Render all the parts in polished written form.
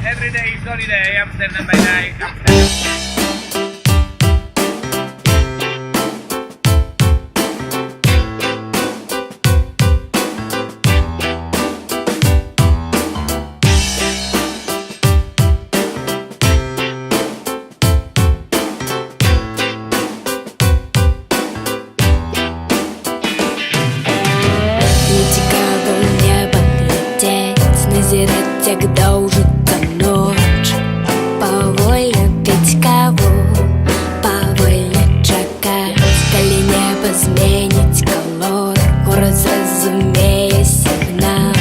Every day is holiday, Amsterdam by night, Amsterdam. Когда уже ночь, повольно пить каву, повольно чекать, коли небо змінить колор, город зрозуміє сигнал.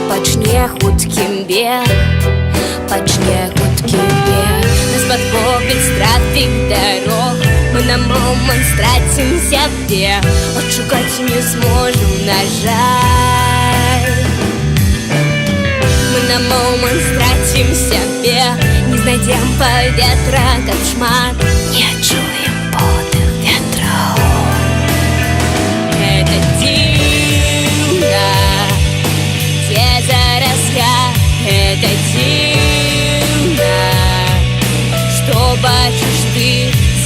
Почне хутким біг, нас подхопить трафік дорог. Мы на момент стратим себе, отшукать не сможем, на жаль. Мы на момент стратим себе, не знайдем повітря, кошмар, не чуем подих ветров. Это дивно, где зараз я. Это дивно, что бачишь ты,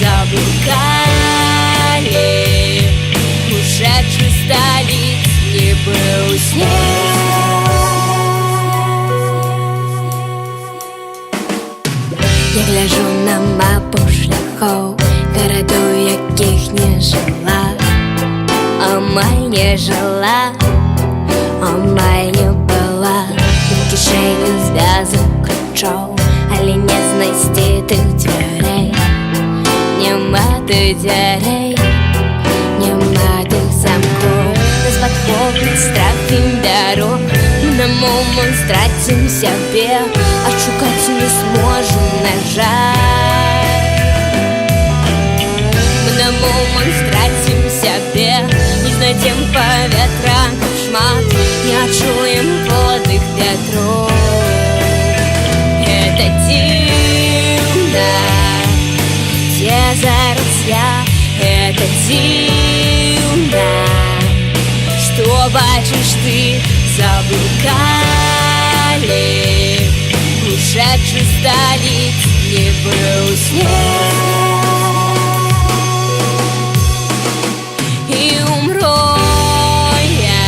заблукали ушедшие столиц, не был снег. Я гляжу на мапу шляхов городов, яких не жила, амаль не жила, амаль не была. В кишені зв'язок ключов, але не знайти тих дверей. Нема тих дверей, нема тих замков. Нас подхопить страх и дорог. Мы на момент стратим себе, отшукать не сможем, на жаль. Мы на момент стратим себе, не знайдем повітря, кошмар, не отчуем подих ветров. Это дивно, где зараз я. Это дивно, что бачишь ты, заблукали ушедших столиц, не был снег. И умру я,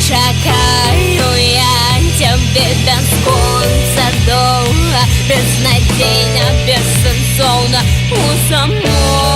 чекаю я тебе бесконца долго, безнадійно, безсенсовно, у самой.